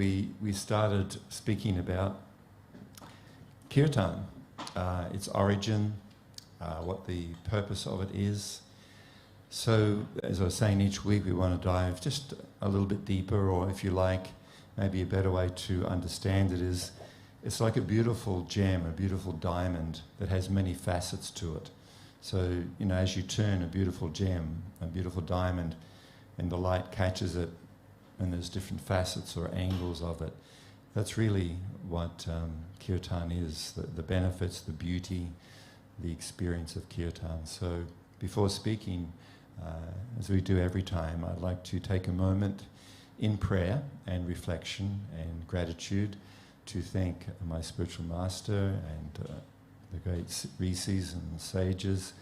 We started speaking about Kirtan, its origin, what the purpose of it is. So, as I was saying, each week we want to dive just a little bit deeper, or if you like, maybe a better way to understand it is, it's like a beautiful gem, a beautiful diamond that has many facets to it. So, you know, as you turn a beautiful gem, a beautiful diamond, and the light catches it, and there's different facets or angles of it, that's really what Kirtan is, the benefits, the beauty, the experience of Kirtan. So before speaking, as we do every time, I'd like to take a moment in prayer and reflection and gratitude to thank my spiritual master and the great rishis and sages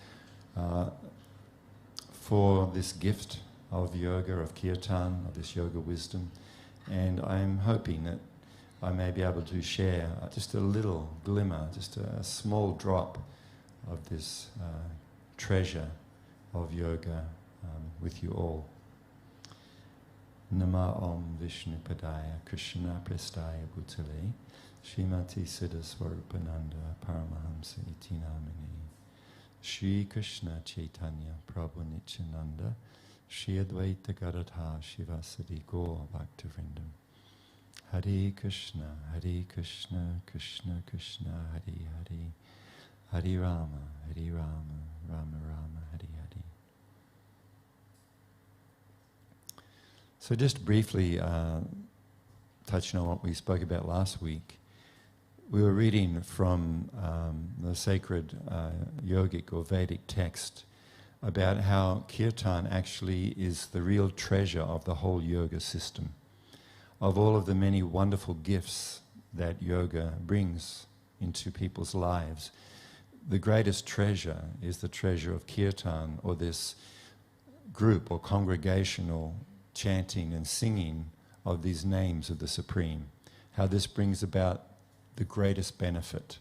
for this gift of yoga, of Kirtan, of this yoga wisdom. And I'm hoping that I may be able to share just a little glimmer, just a small drop of this treasure of yoga with you all. Nama Om Vishnu Padaya Krishna Prestaya Bhutale Srimati Siddhaswarupananda Paramahamsa Iti Namini Shri Krishna Chaitanya Prabhu Nityananda Shri Advaita Garadha Shivasadi Gaur Bhaktivinoda Hare Krishna Krishna Krishna Hare Hare Hare Rama Rama Rama Hare Hare. So just briefly touching on what we spoke about last week, we were reading from the sacred yogic or Vedic text about how Kirtan actually is the real treasure of the whole yoga system. Of all of the many wonderful gifts that yoga brings into people's lives, the greatest treasure is the treasure of Kirtan, or this group or congregational chanting and singing of these names of the Supreme. How this brings about the greatest benefit.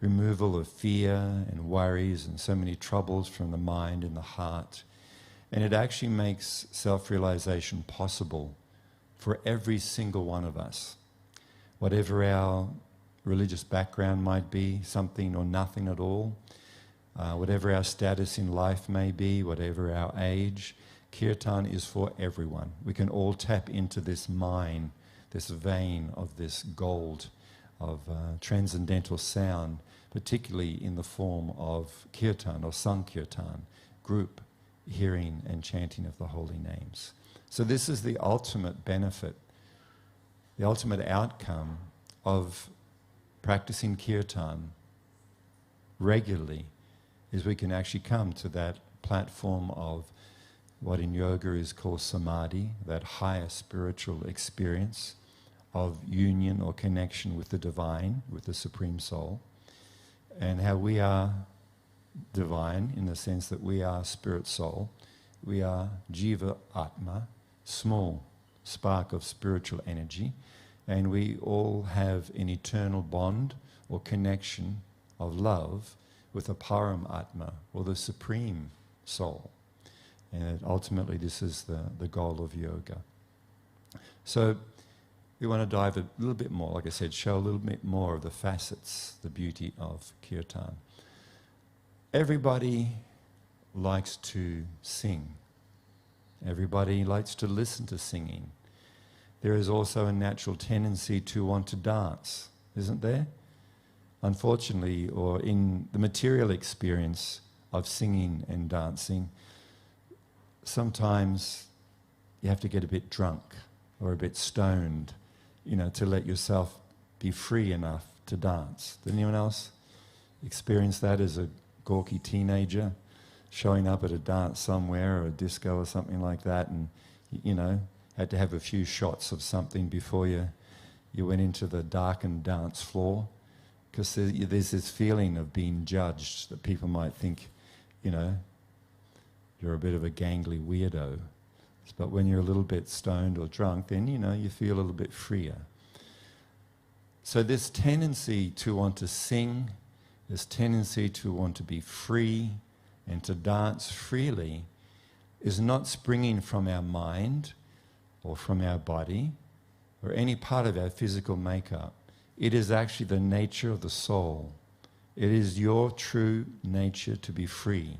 Removal of fear and worries and so many troubles from the mind and the heart. And it actually makes self-realization possible for every single one of us. Whatever our religious background might be, something or nothing at all, whatever our status in life may be, whatever our age, Kirtan is for everyone. We can all tap into this mine, this vein of this gold of transcendental sound, particularly in the form of Kirtan or Sankirtan, group hearing and chanting of the holy names. So this is the ultimate benefit, the ultimate outcome of practicing Kirtan regularly, is we can actually come to that platform of what in yoga is called samadhi, that higher spiritual experience of union or connection with the divine, with the Supreme Soul, and how we are divine in the sense that we are spirit soul, we are jiva atma, small spark of spiritual energy, and we all have an eternal bond or connection of love with the param atma, or the Supreme Soul. And ultimately this is the goal of yoga. So we want to dive a little bit more, like I said, show a little bit more of the facets, the beauty of Kirtan. Everybody likes to sing. Everybody likes to listen to singing. There is also a natural tendency to want to dance, isn't there? Unfortunately, or in the material experience of singing and dancing, sometimes you have to get a bit drunk or a bit stoned, you know, to let yourself be free enough to dance. Did anyone else experience that as a gawky teenager, showing up at a dance somewhere or a disco or something like that, and, you know, had to have a few shots of something before you went into the darkened dance floor? Because there's this feeling of being judged, that people might think, you know, you're a bit of a gangly weirdo. But when you're a little bit stoned or drunk, then, you know, you feel a little bit freer. So this tendency to want to sing, this tendency to want to be free and to dance freely is not springing from our mind or from our body, or any part of our physical makeup, it is actually the nature of the soul. It is your true nature to be free.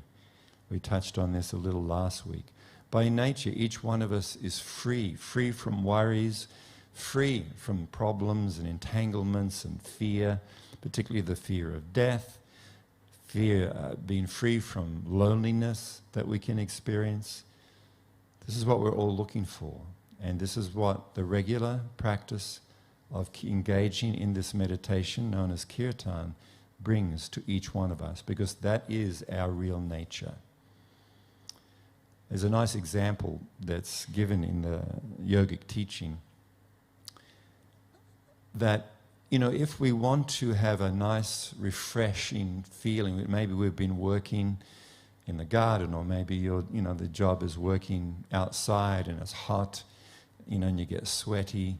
We touched on this a little last week. By nature, each one of us is free from worries, free from problems and entanglements and fear, particularly the fear of death, being free from loneliness that we can experience. This is what we're all looking for. And this is what the regular practice of engaging in this meditation known as Kirtan brings to each one of us, because that is our real nature. There's a nice example that's given in the yogic teaching that, if we want to have a nice, refreshing feeling, maybe we've been working in the garden, or maybe the job is working outside and it's hot, and you get sweaty,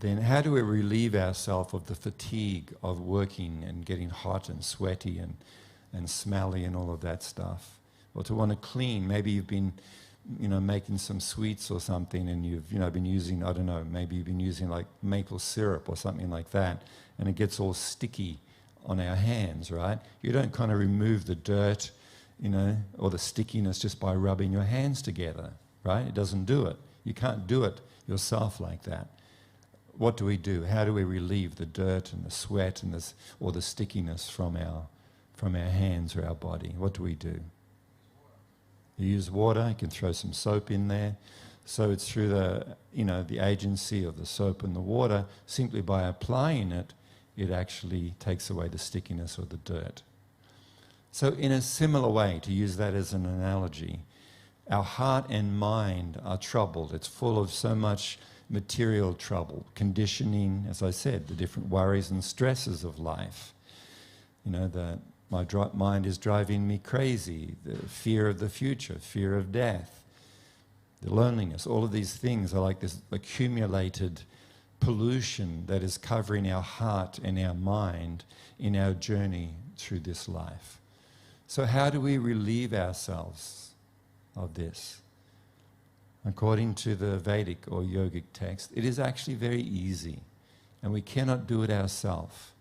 then how do we relieve ourselves of the fatigue of working and getting hot and sweaty and smelly and all of that stuff? Or to want to clean, maybe you've been making some sweets or something, and you've been using, maybe you've been using like maple syrup or something like that, and it gets all sticky on our hands, right? You don't kind of remove the dirt, or the stickiness just by rubbing your hands together, right? It doesn't do it. You can't do it yourself like that. What do we do? How do we relieve the dirt and the sweat and or the stickiness from our hands or our body? What do we do? You use water. You can throw some soap in there. So it's through the agency of the soap and the water. Simply by applying it, it actually takes away the stickiness or the dirt. So in a similar way, to use that as an analogy, our heart and mind are troubled. It's full of so much material trouble, conditioning, as I said, the different worries and stresses of life. That my mind is driving me crazy, the fear of the future, fear of death, the loneliness, all of these things are like this accumulated pollution that is covering our heart and our mind in our journey through this life. So how do we relieve ourselves of this? According to the Vedic or yogic text, it is actually very easy, and we cannot do it ourselves.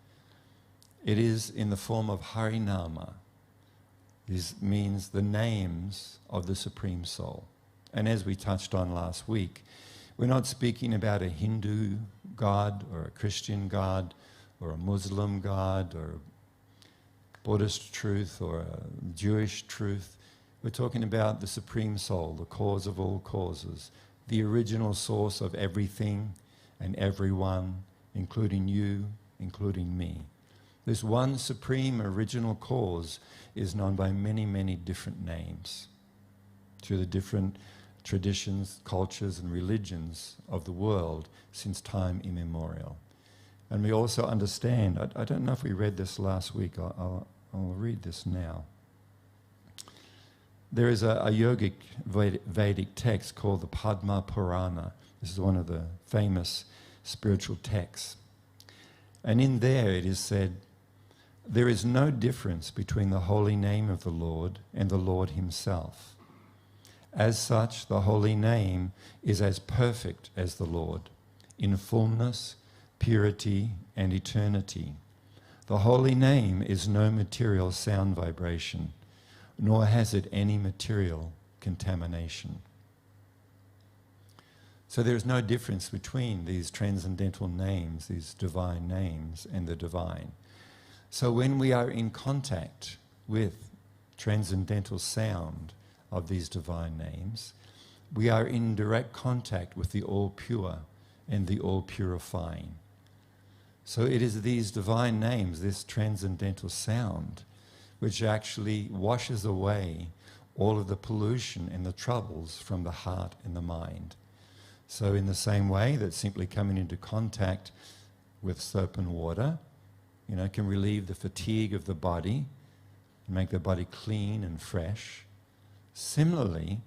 It is in the form of Harinama. This means the names of the Supreme Soul. And as we touched on last week, we're not speaking about a Hindu God or a Christian God or a Muslim God or Buddhist truth or a Jewish truth. We're talking about the Supreme Soul, the cause of all causes, the original source of everything and everyone, including you, including me. This one supreme original cause is known by many, many different names through the different traditions, cultures and religions of the world since time immemorial. And we also understand, I don't know if we read this last week, I'll read this now. There is a yogic Vedic text called the Padma Purana. This is one of the famous spiritual texts. And in there it is said, there is no difference between the holy name of the Lord and the Lord himself. As such, the holy name is as perfect as the Lord, in fullness, purity, and eternity. The holy name is no material sound vibration, nor has it any material contamination. So there is no difference between these transcendental names, these divine names, and the divine. So when we are in contact with transcendental sound of these divine names, we are in direct contact with the all-pure and the all-purifying. So it is these divine names, this transcendental sound, which actually washes away all of the pollution and the troubles from the heart and the mind. So in the same way that simply coming into contact with soap and water, can relieve the fatigue of the body and make the body clean and fresh. Similarly,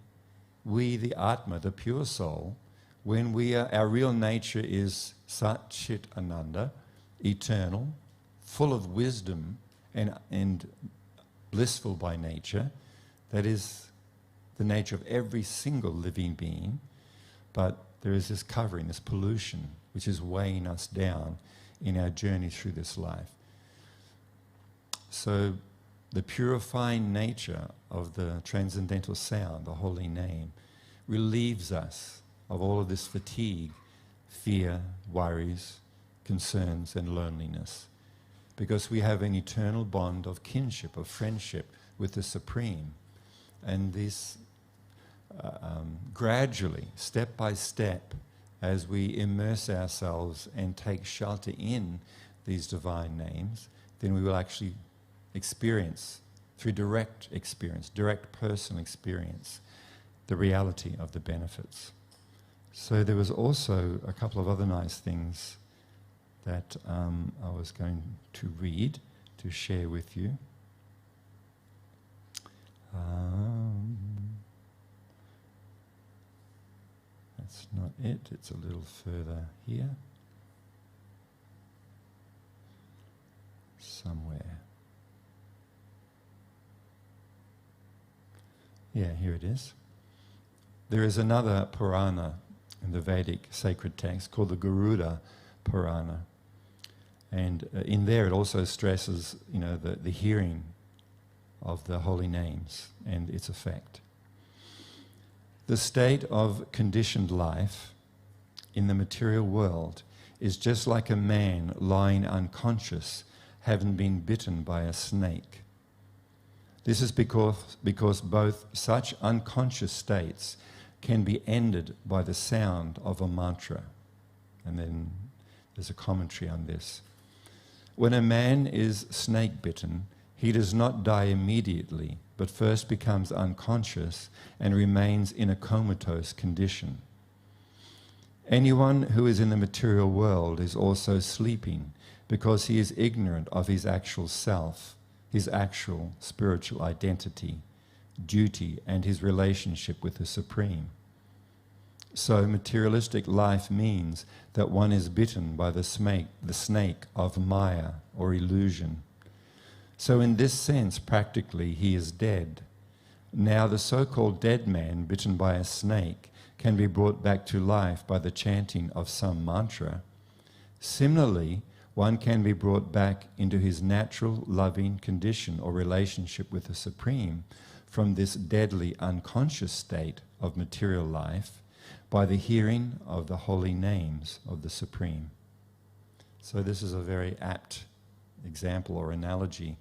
we, the Atma, the pure soul, when our real nature is Sat Chit Ananda, eternal, full of wisdom and blissful by nature, that is the nature of every single living being, but there is this covering, this pollution which is weighing us down in our journey through this life. So the purifying nature of the transcendental sound, the holy name, relieves us of all of this fatigue, fear, worries, concerns and loneliness, because we have an eternal bond of kinship, of friendship with the Supreme. And this gradually, step by step, as we immerse ourselves and take shelter in these divine names, then we will actually experience, through direct experience, direct personal experience, the reality of the benefits. So there was also a couple of other nice things that I was going to read, to share with you. That's not it, it's a little further here. Somewhere. Yeah, here it is. There is another Purana in the Vedic sacred text called the Garuda Purana. And in there it also stresses, the hearing of the holy names and its effect. The state of conditioned life in the material world is just like a man lying unconscious, having been bitten by a snake. This is because both such unconscious states can be ended by the sound of a mantra. And then there's a commentary on this. When a man is snake bitten, he does not die immediately, but first becomes unconscious and remains in a comatose condition. Anyone who is in the material world is also sleeping because he is ignorant of his actual self, his actual spiritual identity, duty, and his relationship with the Supreme. So materialistic life means that one is bitten by the snake of Maya or illusion. So in this sense, practically, he is dead. Now the so-called dead man bitten by a snake can be brought back to life by the chanting of some mantra. Similarly, one can be brought back into his natural loving condition or relationship with the Supreme from this deadly unconscious state of material life by the hearing of the holy names of the Supreme. So this is a very apt example or analogy.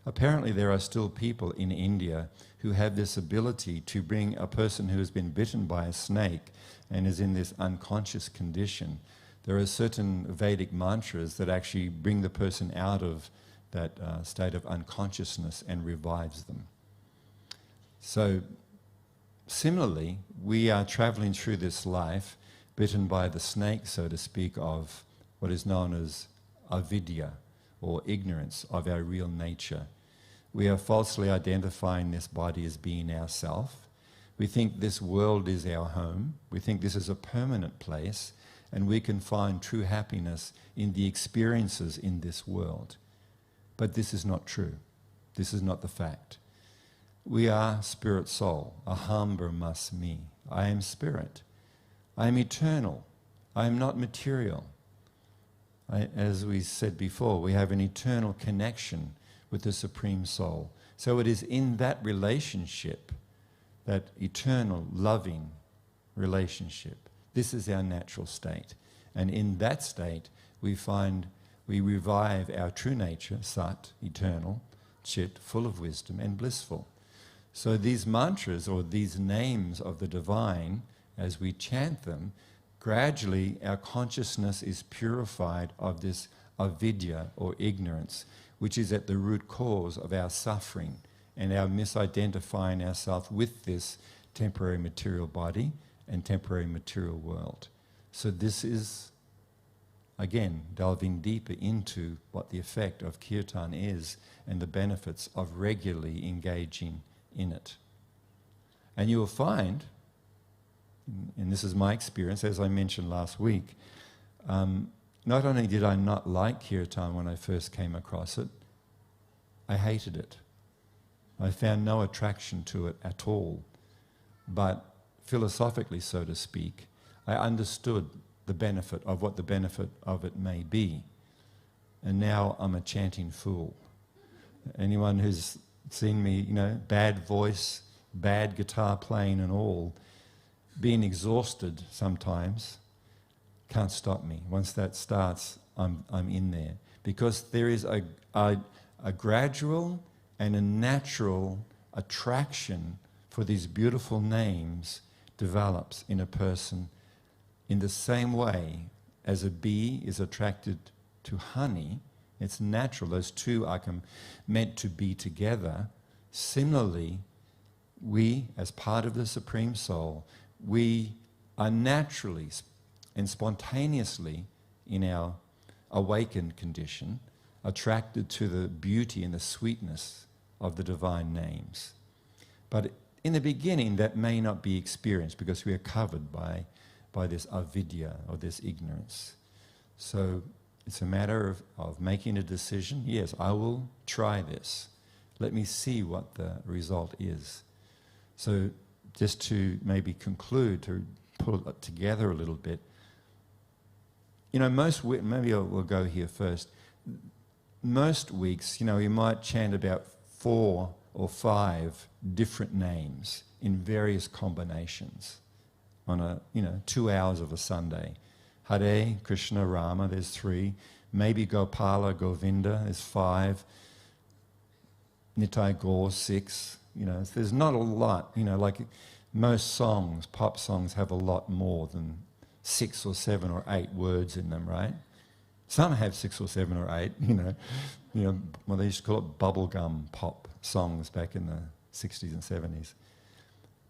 Apparently there are still people in India who have this ability to bring a person who has been bitten by a snake and is in this unconscious condition. There are certain Vedic mantras that actually bring the person out of that state of unconsciousness and revives them. So similarly, we are traveling through this life bitten by the snake, so to speak, of what is known as avidya, or ignorance of our real nature. We are falsely identifying this body as being ourself. We think this world is our home. We think this is a permanent place, and we can find true happiness in the experiences in this world. But this is not true. This is not the fact. We are spirit soul, aham brahmasmi. I am spirit. I am eternal. I am not material. As we said before, we have an eternal connection with the Supreme Soul. So it is in that relationship, that eternal, loving relationship, this is our natural state. And in that state, we revive our true nature, Sat, eternal, Chit, full of wisdom and blissful. So these mantras, or these names of the divine, as we chant them, gradually our consciousness is purified of this avidya, or ignorance, which is at the root cause of our suffering and our misidentifying ourselves with this temporary material body and temporary material world. So this is, again, delving deeper into what the effect of Kirtan is and the benefits of regularly engaging in it. And you will find, and this is my experience, as I mentioned last week, not only did I not like Kirtan when I first came across it, I hated it. I found no attraction to it at all. But philosophically, so to speak, I understood the benefit of what the benefit of it may be. And now I'm a chanting fool. Anyone who's seen me, bad voice, bad guitar playing and all, being exhausted sometimes, can't stop me. Once that starts, I'm in there. Because there is a gradual and a natural attraction for these beautiful names develops in a person in the same way as a bee is attracted to honey. It's natural. Those two are meant to be together. Similarly, we, as part of the Supreme Soul, we are naturally and spontaneously in our awakened condition attracted to the beauty and the sweetness of the divine names. But in the beginning, that may not be experienced because we are covered by this avidya, or this ignorance. So it's a matter of making a decision. Yes, I will try this. Let me see what the result is. So just to maybe conclude, to pull it together a little bit, maybe we'll go here first. Most weeks, you might chant about 4 or 5 different names in various combinations on 2 hours of a Sunday. Hare, Krishna, Rama, there's 3. Maybe Gopala, Govinda, there's 5. Nitai Gaur, 6. There's not a lot. Like most songs, pop songs have a lot more than 6 or 7 or 8 words in them, right? Some have 6 or 7 or 8, well, they used to call it bubblegum pop songs back in the 60s and 70s.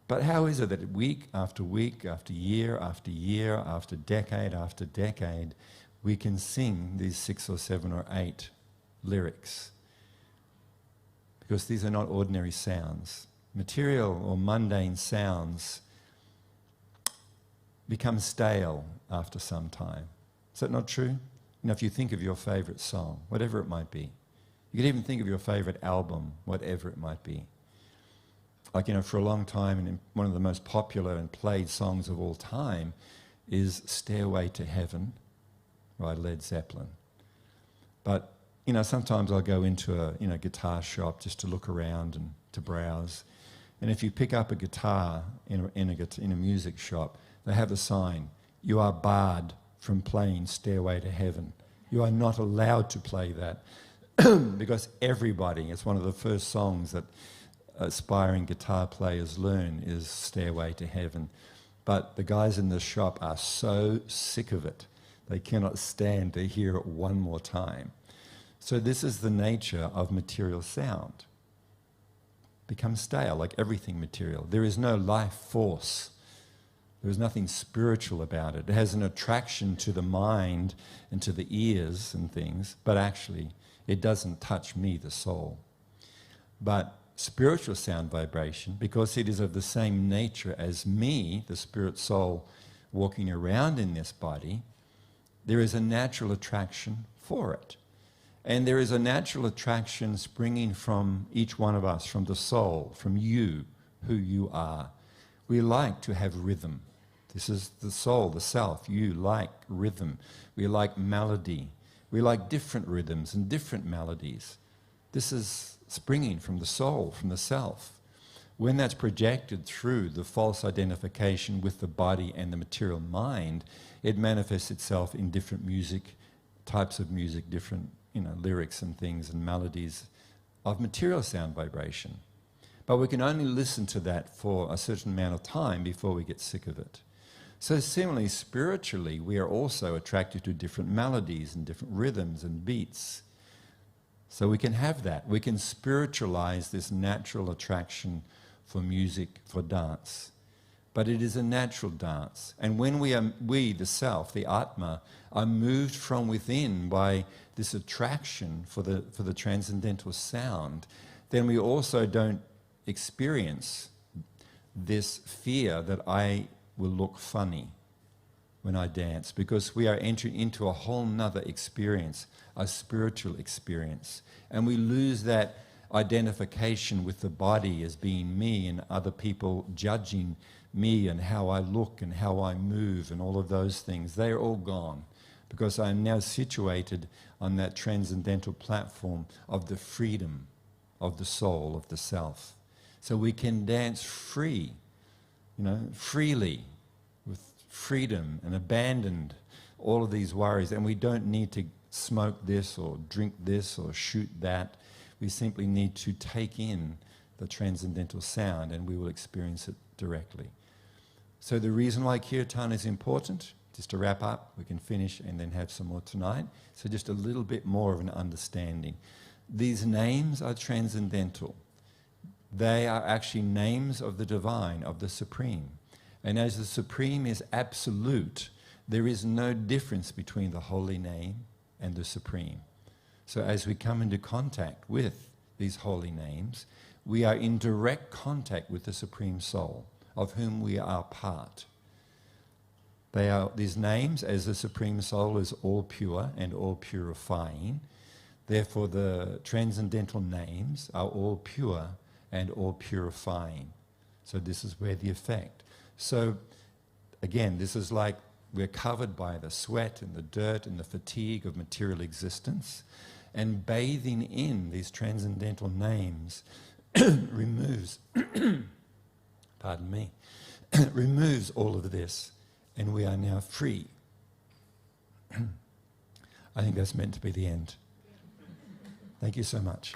But how is it that week after week, after year, after decade, we can sing these 6 or 7 or 8 lyrics? Because these are not ordinary sounds. Material or mundane sounds become stale after some time. Is that not true? If you think of your favourite song, whatever it might be. You could even think of your favourite album, whatever it might be. Like, for a long time, and one of the most popular and played songs of all time is Stairway to Heaven by Led Zeppelin. But, sometimes I'll go into a guitar shop just to look around and to browse. And if you pick up a guitar in a music shop, they have a sign, "You are barred from playing Stairway to Heaven." You are not allowed to play that because it's one of the first songs that aspiring guitar players learn is Stairway to Heaven. But the guys in the shop are so sick of it, they cannot stand to hear it one more time. So this is the nature of material sound. Becomes stale, like everything material. There is no life force. There is nothing spiritual about it. It has an attraction to the mind and to the ears and things, but actually it doesn't touch me, the soul. But spiritual sound vibration, because it is of the same nature as me, the spirit soul, walking around in this body, there is a natural attraction for it. And there is a natural attraction springing from each one of us, from the soul, from you, who you are. We like to have rhythm. This is the soul, the self. You like rhythm. We like melody. We like different rhythms and different melodies. This is springing from the soul, from the self. When that's projected through the false identification with the body and the material mind, it manifests itself in different music, types of music, different lyrics and things and melodies of material sound vibration. But we can only listen to that for a certain amount of time before we get sick of it. So similarly, spiritually, we are also attracted to different melodies and different rhythms and beats. So we can have that. We can spiritualize this natural attraction for music, for dance. But it is a natural dance. And when we, the self, the Atma, are moved from within by this attraction for the transcendental sound, then we also don't experience this fear that I will look funny when I dance, because we are entering into a whole nother experience, a spiritual experience. And we lose that identification with the body as being me and other people judging me and how I look and how I move and all of those things, they're all gone, because I'm now situated on that transcendental platform of the freedom of the soul, of the self. So we can dance free, freely, with freedom, and abandoned all of these worries. And we don't need to smoke this or drink this or shoot that. We simply need to take in the transcendental sound and we will experience it directly. So the reason why Kirtan is important, just to wrap up, we can finish and then have some more tonight. So just a little bit more of an understanding. These names are transcendental. They are actually names of the divine, of the Supreme. And as the Supreme is absolute, there is no difference between the holy name and the Supreme. So as we come into contact with these holy names, we are in direct contact with the Supreme Soul, of whom we are part. They are, these names, as the Supreme Soul is all pure and all purifying, therefore the transcendental names are all pure and all purifying. So this is where the effect. So again, this is like we're covered by the sweat and the dirt and the fatigue of material existence, and bathing in these transcendental names removes pardon me, removes all of this, and we are now free. I think that's meant to be the end. Thank you so much.